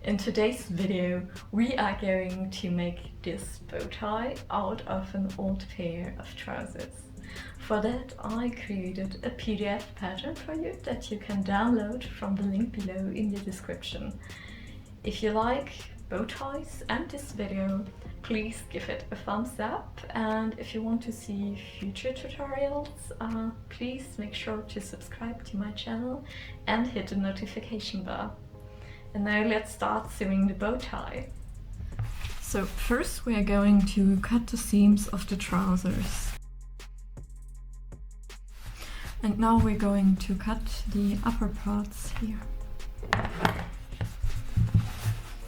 In today's video, we are going to make this bow tie out of an old pair of trousers. For that, I created a PDF pattern for you that you can download from the link below in the description. If you like bow ties and this video, please give it a thumbs up, and if you want to see future tutorials, please make sure to subscribe to my channel and hit the notification bell. And now let's start sewing the bow tie. So first we are going to cut the seams of the trousers. And now we're going to cut the upper parts here.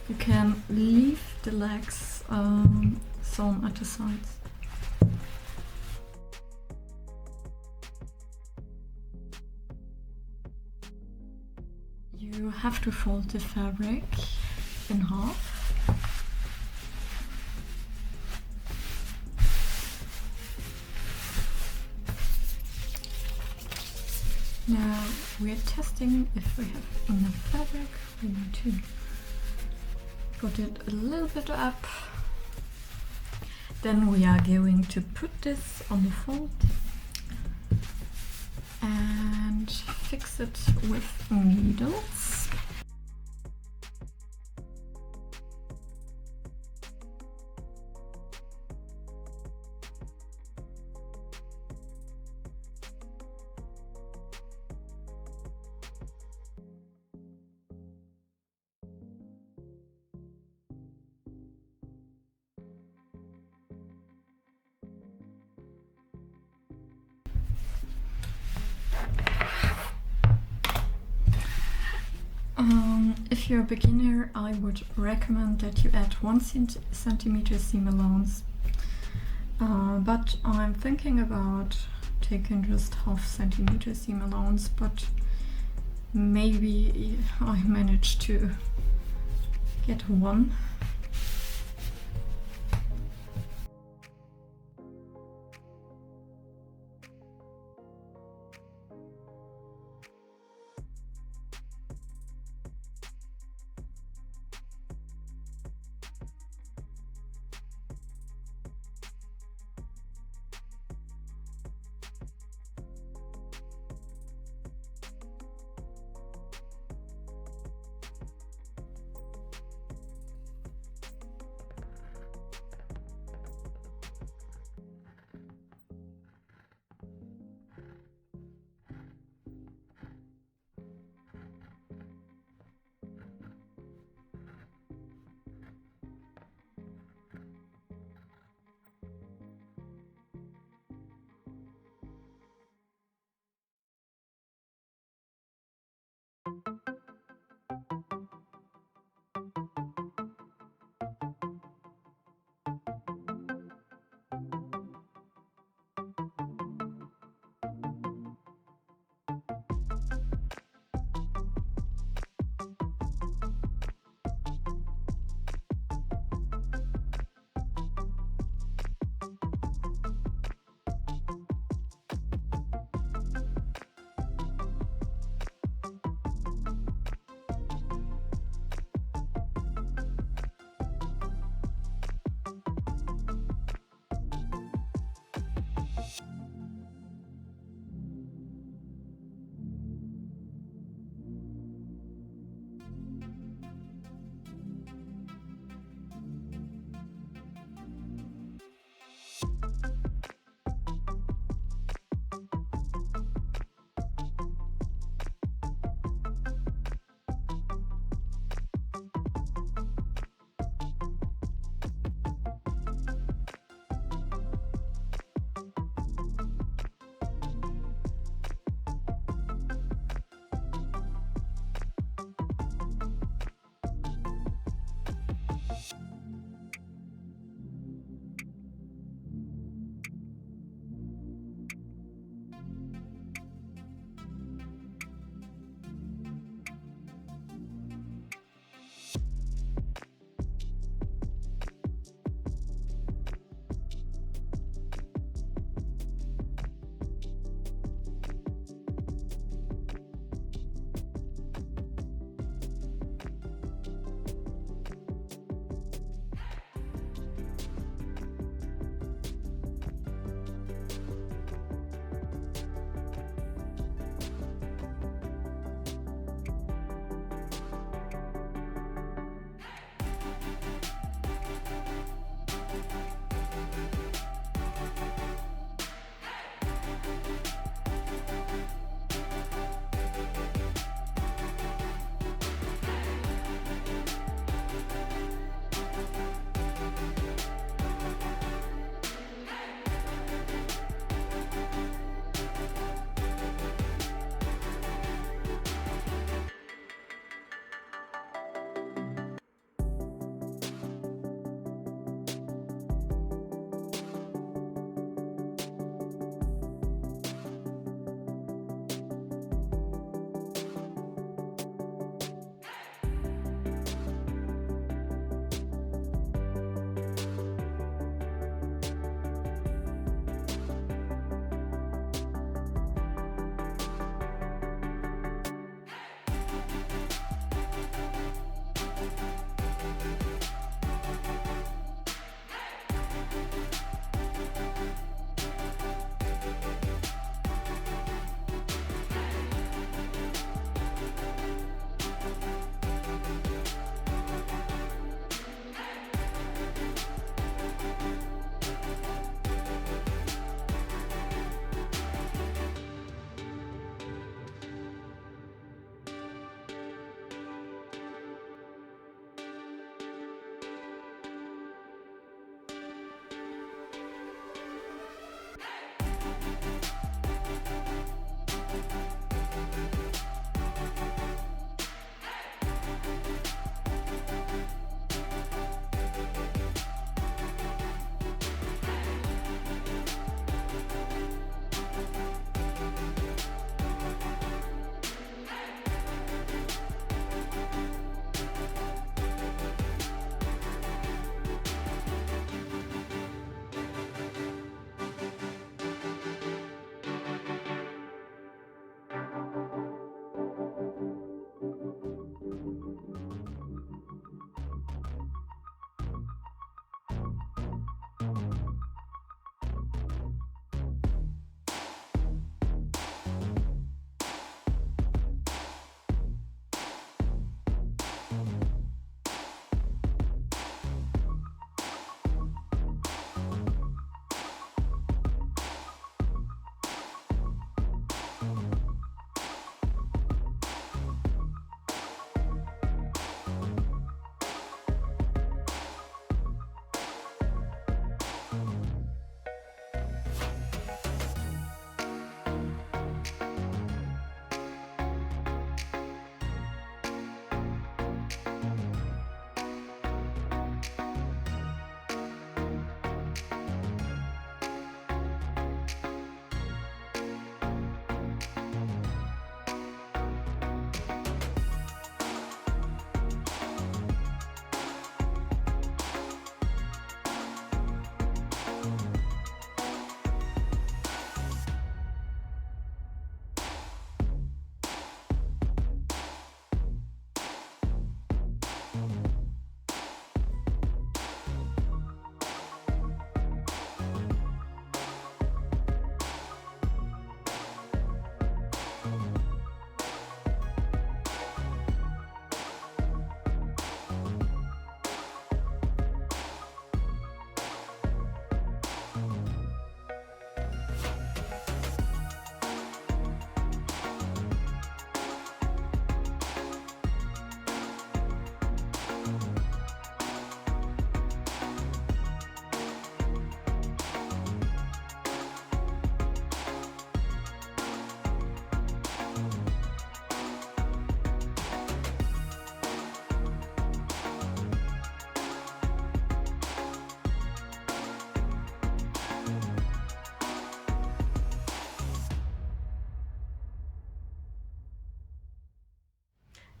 You can leave the legs sewn at the sides. You have to fold the fabric in half. Now we're testing if we have enough fabric. We need to put it a little bit up. Then we are going to put this on the fold and fix it with needles. If you're a beginner, I would recommend that you add 1 centimeter seam allowance, but I'm thinking about taking just half centimeter seam allowance, but maybe I managed to get 1.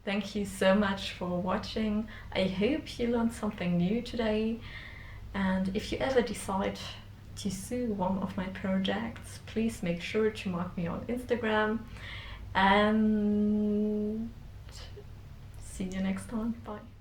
Thank you so much for watching. I hope you learned something new today. And if you ever decide to sue one of my projects, please make sure to mark me on Instagram. And see you next time. Bye.